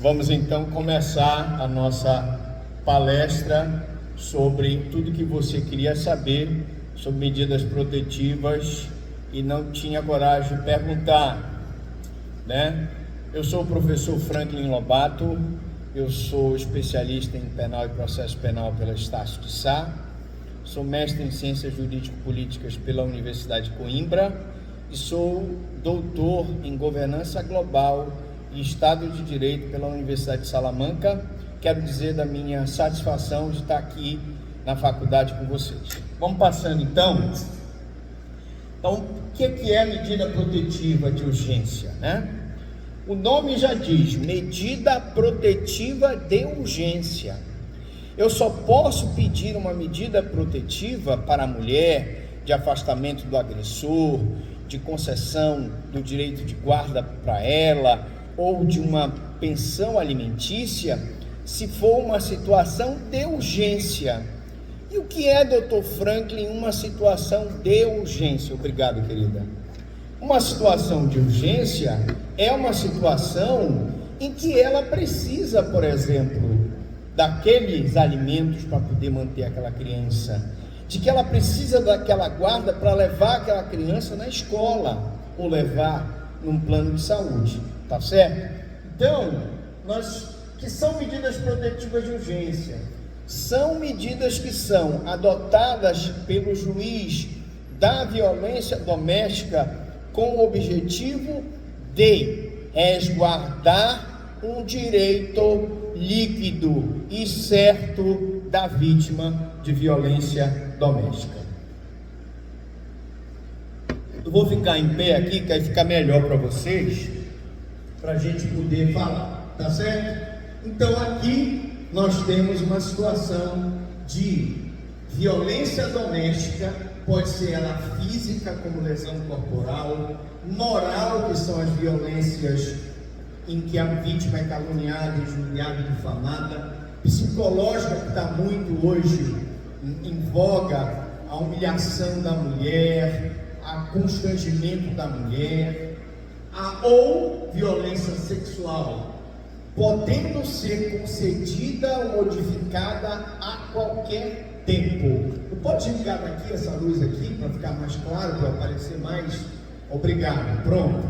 Vamos então começar a nossa palestra sobre tudo que você queria saber sobre medidas protetivas e não tinha coragem de perguntar, né? Eu sou o professor Franklin Lobato, eu sou especialista em penal e processo penal pela Estácio de Sá, sou mestre em ciências jurídico-políticas pela Universidade de Coimbra e sou doutor em governança global e Estado de Direito pela Universidade de Salamanca. Quero dizer da minha satisfação de estar aqui na faculdade com vocês. Vamos passando então. Então, o que é a medida protetiva de urgência, né? O nome já diz, medida protetiva de urgência. Eu só posso pedir uma medida protetiva para a mulher de afastamento do agressor, de concessão do direito de guarda para ela, ou de uma pensão alimentícia, se for uma situação de urgência. E o que é, doutor Franklin, uma situação de urgência? Obrigado, querida. Uma situação de urgência é uma situação em que ela precisa, por exemplo, daqueles alimentos para poder manter aquela criança, de que ela precisa daquela guarda para levar aquela criança na escola, ou levar num plano de saúde. Tá certo? Então, que são medidas protetivas de urgência? São medidas que são adotadas pelo juiz da violência doméstica com o objetivo de resguardar um direito líquido e certo da vítima de violência doméstica. Eu vou ficar em pé aqui, que vai ficar melhor para vocês, para a gente poder falar, tá certo? Então aqui nós temos uma situação de violência doméstica, pode ser ela física, como lesão corporal, moral, que são as violências em que a vítima é caluniada, injuriada, difamada, psicológica, que está muito hoje em voga, a humilhação da mulher, a constrangimento da mulher, ou violência sexual, podendo ser concedida ou modificada a qualquer tempo. Pode ligar daqui essa luz aqui para ficar mais claro, para aparecer mais? Obrigado. Pronto.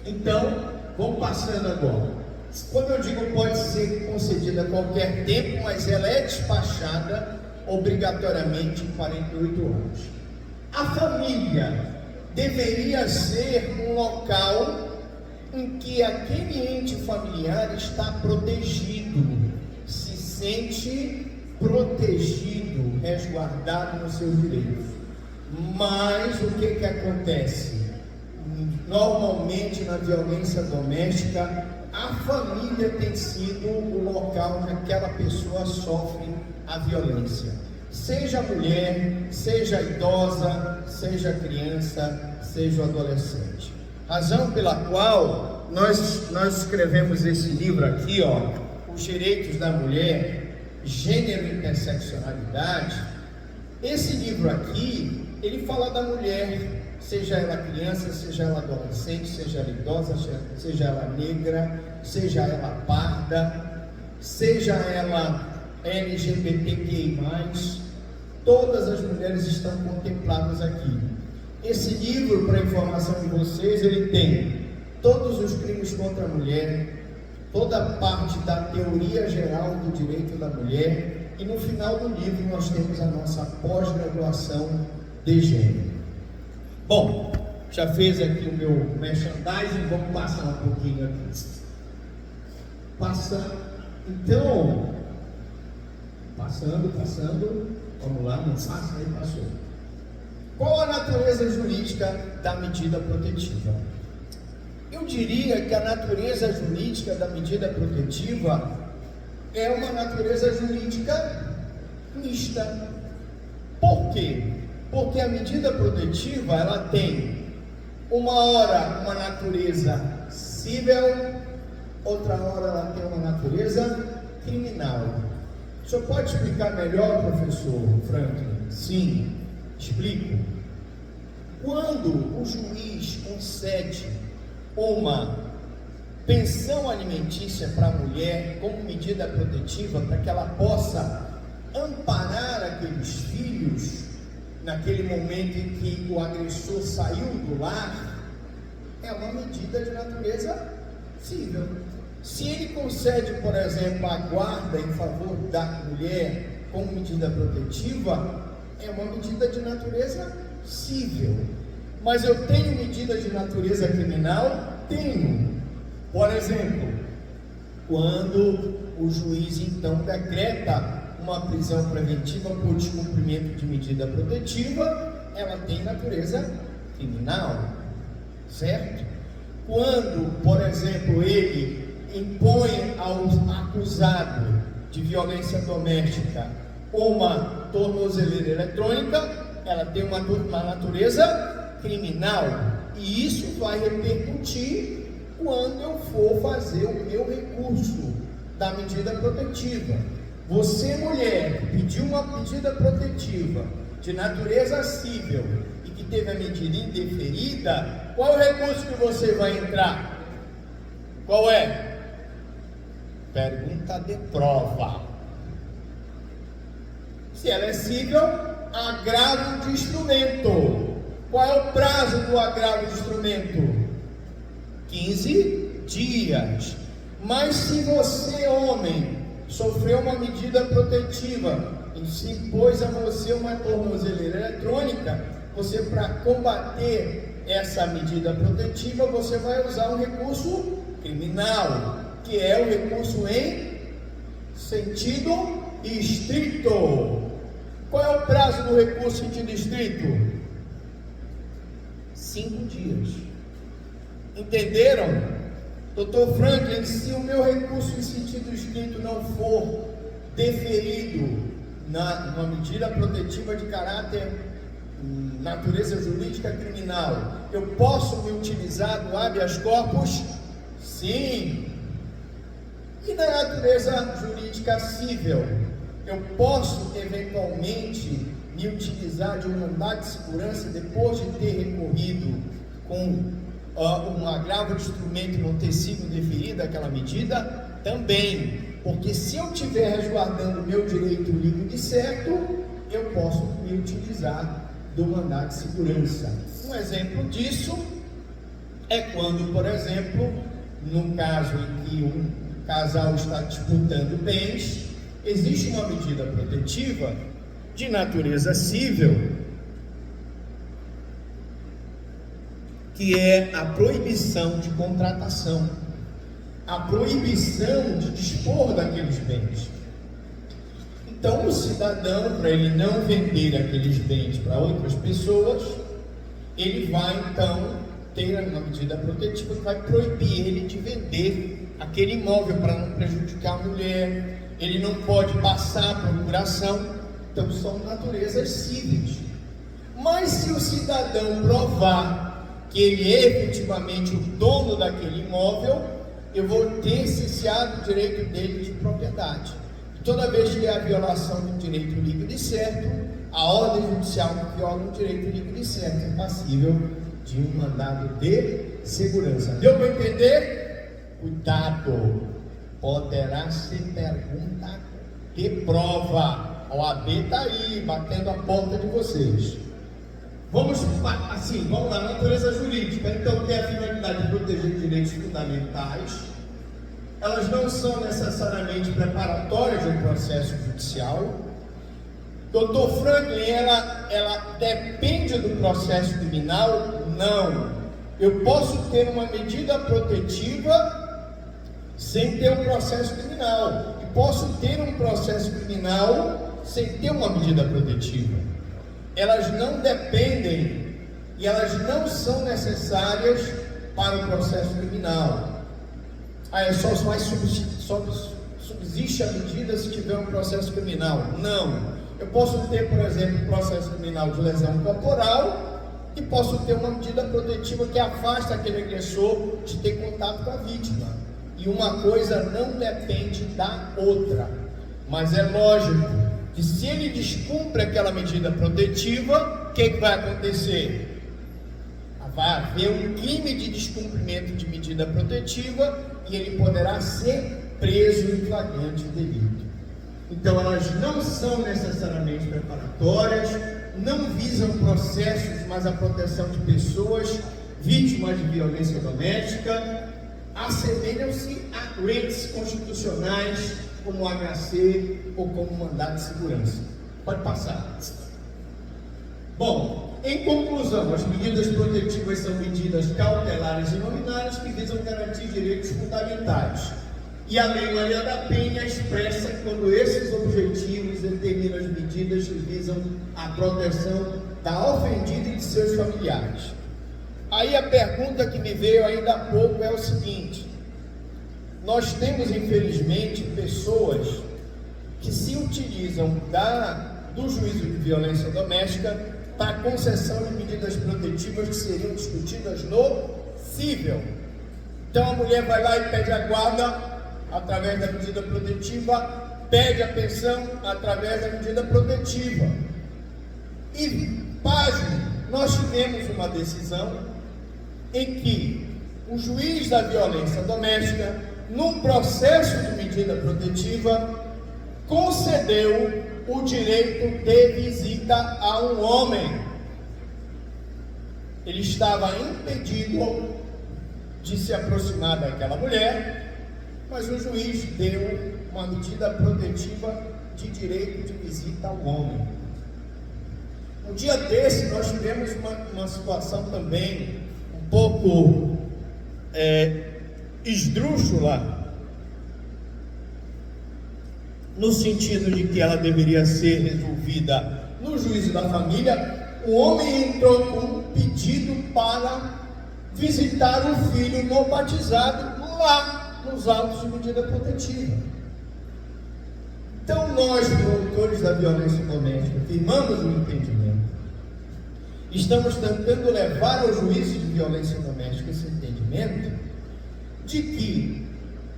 Então, vamos passando agora. Quando eu digo pode ser concedida a qualquer tempo, mas ela é despachada obrigatoriamente em 48 horas. A família deveria ser um local em que aquele ente familiar está protegido, se sente protegido, resguardado nos seus direitos. Mas o que acontece? Normalmente na violência doméstica, a família tem sido o local onde aquela pessoa sofre a violência. Seja mulher, seja idosa, seja criança, seja adolescente. Razão pela qual nós escrevemos esse livro aqui, Os Direitos da Mulher, Gênero e Interseccionalidade. Esse livro aqui, ele fala da mulher, seja ela criança, seja ela adolescente, seja ela idosa, seja ela negra, seja ela parda, seja ela LGBTQI+, todas as mulheres estão contempladas aqui. Esse livro, para informação de vocês, ele tem todos os crimes contra a mulher, toda a parte da teoria geral do direito da mulher, e no final do livro nós temos a nossa pós-graduação de gênero. Bom, já fez aqui o meu merchandising, vamos passar um pouquinho aqui. Então, passando, vamos lá, não passa, aí passou. Qual a natureza jurídica da medida protetiva? Eu diria que a natureza jurídica da medida protetiva é uma natureza jurídica mista. Por quê? Porque a medida protetiva, ela tem uma hora uma natureza civil, outra hora ela tem uma natureza criminal. O senhor pode explicar melhor, professor Franklin? Sim, explico. Quando o juiz concede uma pensão alimentícia para a mulher como medida protetiva para que ela possa amparar aqueles filhos naquele momento em que o agressor saiu do lar, é uma medida de natureza civil. Se ele concede, por exemplo, a guarda em favor da mulher como medida protetiva, é uma medida de natureza civil. Mas eu tenho medida de natureza criminal? Tenho. Por exemplo, quando o juiz então decreta uma prisão preventiva por descumprimento de medida protetiva, ela tem natureza criminal, certo? Quando, por exemplo, ele impõe ao acusado de violência doméstica uma tornozeleira eletrônica, ela tem uma natureza criminal, e isso vai repercutir quando eu for fazer o meu recurso da medida protetiva. Você, mulher, que pediu uma medida protetiva de natureza civil e que teve a medida indeferida, qual é o recurso que você vai entrar? Qual é? Pergunta de prova. Se ela é civil, agravo de instrumento. Qual é o prazo do agravo de instrumento? 15 dias. Mas se você, homem, sofreu uma medida protetiva e se impôs a você uma tornozeleira eletrônica, você, para combater essa medida protetiva, você vai usar um recurso criminal, que é o recurso em sentido estrito. Qual é o prazo do recurso em sentido estrito? 5 dias. Entenderam? Doutor Franklin, se o meu recurso em sentido estrito não for deferido numa medida protetiva de caráter natureza jurídica criminal, eu posso me utilizar do habeas corpus? Sim. E na natureza jurídica civil, eu posso eventualmente me utilizar de um mandado de segurança depois de ter recorrido com um agravo de instrumento e não ter sido deferida aquela medida? Também, porque se eu estiver resguardando o meu direito livre de certo, eu posso me utilizar do mandado de segurança. Um exemplo disso é quando, por exemplo, no caso em que um casal está disputando bens, existe uma medida protetiva de natureza civil, que é a proibição de contratação, a proibição de dispor daqueles bens. Então, o cidadão, para ele não vender aqueles bens para outras pessoas, ele vai então ter uma medida protetiva que vai proibir ele de vender aquele imóvel para não prejudicar a mulher. Ele não pode passar a procuração. Então, são naturezas cíveis. Mas se o cidadão provar que ele é efetivamente o dono daquele imóvel, eu vou ter cesseado o direito dele de propriedade. Toda vez que há violação do direito livre de certo, a ordem judicial que viola o direito livre de certo é passível de um mandado de segurança. Deu para entender? Cuidado, poderá ser pergunta de prova. A OAB está aí, batendo a porta de vocês. Vamos lá, natureza jurídica. Então, tem a finalidade de proteger direitos fundamentais. Elas não são necessariamente preparatórias de um processo judicial. Dr. Franklin, ela depende do processo criminal? Não. Eu posso ter uma medida protetiva sem ter um processo criminal. E posso ter um processo criminal sem ter uma medida protetiva. Elas não dependem e elas não são necessárias para o processo criminal. Subsiste a medida se tiver um processo criminal? Não. Eu posso ter, por exemplo, um processo criminal de lesão corporal e posso ter uma medida protetiva que afasta aquele agressor de ter contato com a vítima. E uma coisa não depende da outra. Mas é lógico que se ele descumpre aquela medida protetiva, o que vai acontecer? Vai haver um crime de descumprimento de medida protetiva e ele poderá ser preso em flagrante delito. Então, elas não são necessariamente preparatórias, não visam processos, mas a proteção de pessoas vítimas de violência doméstica, assemelham-se a redes constitucionais como o HC ou como o mandado de segurança. Pode passar. Bom, em conclusão, as medidas protetivas são medidas cautelares e nominais que visam garantir direitos fundamentais. E a Lei Maria da Penha expressa quando esses objetivos determinam as medidas que visam a proteção da ofendida e de seus familiares. Aí a pergunta que me veio ainda há pouco é o seguinte: nós temos infelizmente pessoas que se utilizam do juízo de violência doméstica para a concessão de medidas protetivas que seriam discutidas no cível. Então a mulher vai lá e pede a guarda através da medida protetiva, pede a pensão através da medida protetiva. E, pasme, nós tivemos uma decisão em que o juiz da violência doméstica, num processo de medida protetiva, concedeu o direito de visita a um homem. Ele estava impedido de se aproximar daquela mulher, mas o juiz deu uma medida protetiva de direito de visita ao homem. Um dia desse, nós tivemos uma situação também um pouco esdrúxula, no sentido de que ela deveria ser resolvida no juízo da família. O homem entrou com um pedido para visitar o filho não batizado lá nos autos de medida protetiva. Então nós, promotores da violência doméstica, firmamos o entendimento, estamos tentando levar ao juízo de violência doméstica esse entendimento de que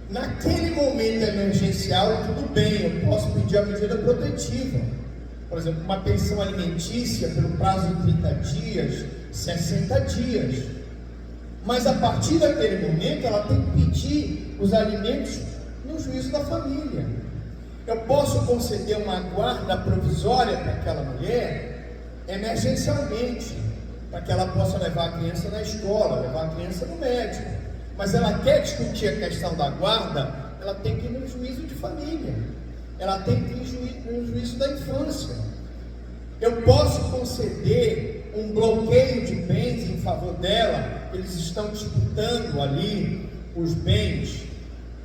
naquele momento emergencial, tudo bem, eu posso pedir a medida protetiva, por exemplo, uma pensão alimentícia pelo prazo de 30 dias, 60 dias, mas a partir daquele momento ela tem que pedir os alimentos no juízo da família. Eu posso conceder uma guarda provisória para aquela mulher emergencialmente, para que ela possa levar a criança na escola, levar a criança no médico, mas ela quer discutir a questão da guarda, ela tem que ir no juízo de família, ela tem que ir no juízo da infância. Eu posso conceder um bloqueio de bens em favor dela, eles estão disputando ali os bens,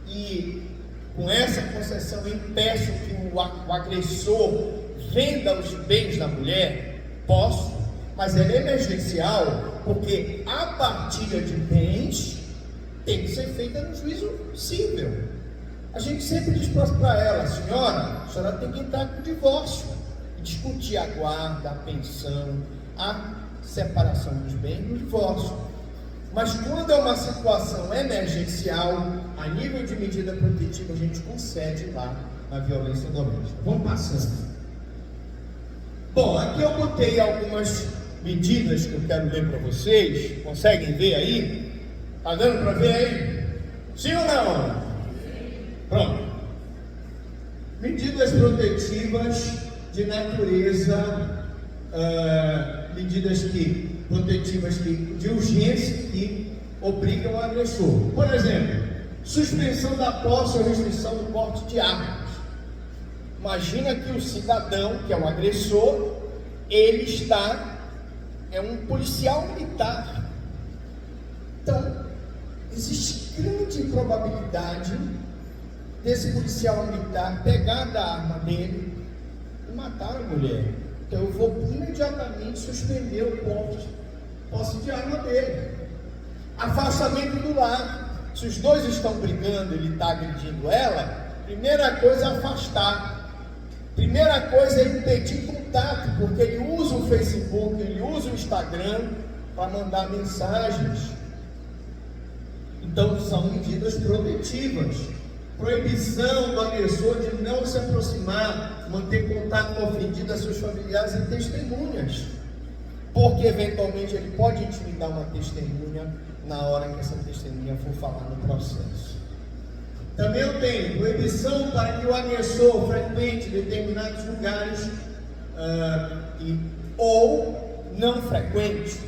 e com essa concessão eu impeço que o agressor venda os bens da mulher? Posso, mas ela é emergencial, porque a partilha de bens tem que ser feita no juízo cível. A gente sempre diz para ela: a senhora tem que entrar com o divórcio e discutir a guarda, a pensão, a separação dos bens no divórcio. Mas quando é uma situação emergencial, a nível de medida protetiva, a gente concede lá na violência doméstica. Vamos passando. Bom, aqui eu botei algumas medidas que eu quero ler para vocês. Conseguem ver aí? Está dando para ver aí? Sim ou não? Pronto. Medidas protetivas de natureza, medidas protetivas de urgência que obrigam o agressor. Por exemplo, suspensão da posse ou restrição do porte de armas. Imagina que o cidadão, que é o agressor, ele é um policial militar. Então, existe grande probabilidade desse policial militar pegar da arma dele e matar a mulher. Então eu vou imediatamente suspender o posse de arma dele. Afastamento do lar. Se os dois estão brigando, ele está agredindo ela, primeira coisa é afastar. Primeira coisa é impedir contato, porque ele usa o Facebook, ele usa o Instagram para mandar mensagens. Então são medidas protetivas. Proibição do agressor de não se aproximar, manter contato com a ofendida, seus familiares e testemunhas, porque eventualmente ele pode intimidar uma testemunha na hora que essa testemunha for falar no processo. Também eu tenho proibição para que o agressor frequente determinados lugares ou não frequente,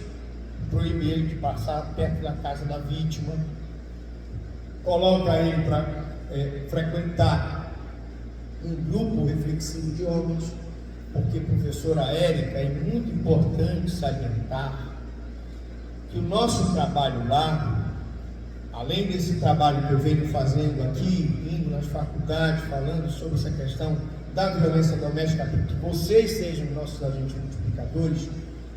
proibir ele de passar perto da casa da vítima, coloca ele para frequentar um grupo reflexivo de homens, porque, professora Érica, é muito importante salientar que o nosso trabalho lá, além desse trabalho que eu venho fazendo aqui, indo nas faculdades, falando sobre essa questão da violência doméstica, para que vocês sejam nossos agentes multiplicadores,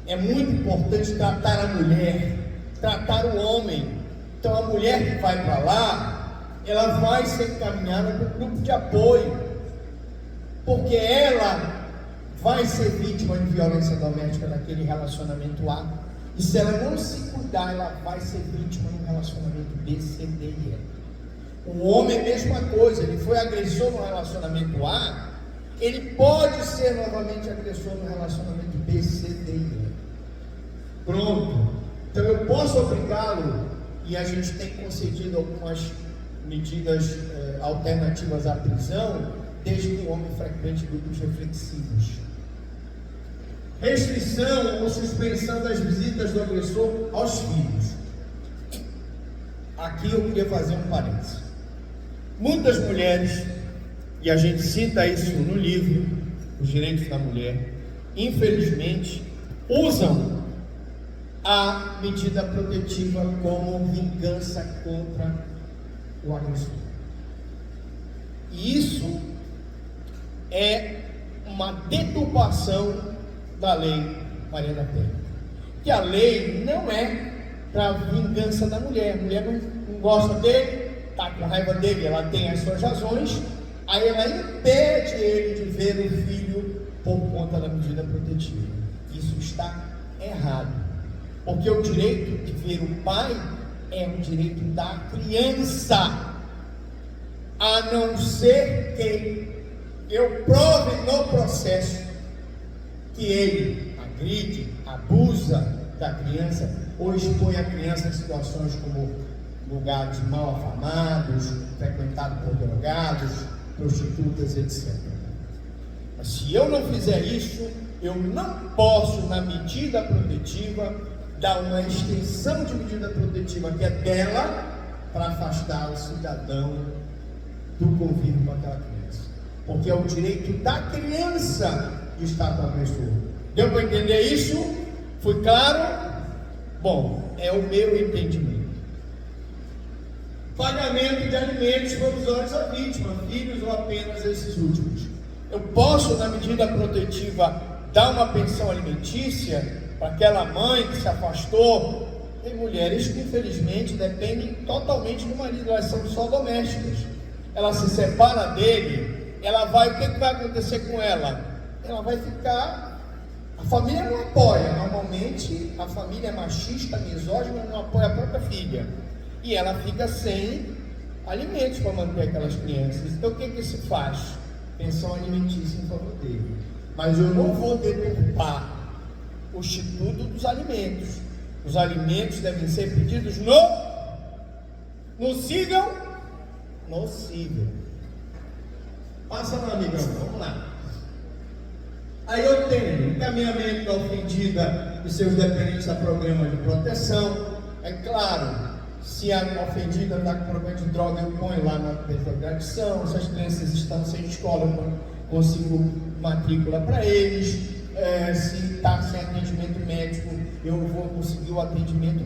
é muito importante tratar a mulher, tratar o homem. Então a mulher que vai para lá, ela vai ser encaminhada para um grupo de apoio, porque ela vai ser vítima de violência doméstica naquele relacionamento A, e se ela não se cuidar, ela vai ser vítima no relacionamento B, C, D e E. O homem é a mesma coisa, ele foi agressor no relacionamento A, ele pode ser novamente agressor no relacionamento B, C, D e E. Pronto. Então eu posso obrigá-lo, e a gente tem concedido algumas medidas alternativas à prisão, desde que o homem frequente grupos reflexivos. Restrição ou suspensão das visitas do agressor aos filhos. Aqui eu queria fazer um parênteses. Muitas mulheres, e a gente cita isso no livro, Os Direitos da Mulher, infelizmente, usam a medida protetiva como vingança contra o agressor. E isso é uma deturpação da lei Maria da Penha. Que a lei não é para vingança da mulher. A mulher não gosta dele, está com raiva dele, ela tem as suas razões, aí ela impede ele de ver o filho por conta da medida protetiva. Isso está errado, porque o direito de ver o pai é um direito da criança, a não ser que eu prove no processo que ele agride, abusa da criança ou expõe a criança em situações como lugares mal afamados, frequentados por drogados, prostitutas, etc. Mas se eu não fizer isso, eu não posso, na medida protetiva, dar uma extensão de medida protetiva que é dela, para afastar o cidadão do convívio com aquela criança, porque é o direito da criança de estar com a pessoa. Deu para entender isso? Foi claro? Bom, é o meu entendimento. Pagamento de alimentos provisórios à vítima, filhos ou apenas esses últimos. Eu posso, na medida protetiva, dar uma pensão alimentícia para aquela mãe que se afastou. Tem mulheres que, infelizmente, dependem totalmente do marido, elas são só domésticas. Ela se separa dele, ela vai, o que vai acontecer com ela? Ela vai ficar, a família não apoia, normalmente a família é machista, misógina, não apoia a própria filha, e ela fica sem alimentos para manter aquelas crianças. Então o que se faz? Pensão alimentícia em favor dele. Mas eu não vou deturpar o instituto dos alimentos. Os alimentos devem ser pedidos no cível. Passa lá, amigão, vamos lá. Aí eu tenho encaminhamento da ofendida e seus dependentes a programa de proteção. É claro, se a ofendida está com problema de droga, eu ponho lá na gratificação. Se as crianças estão sem escola, eu consigo matrícula para eles. Se está sem atendimento médico, eu vou conseguir o atendimento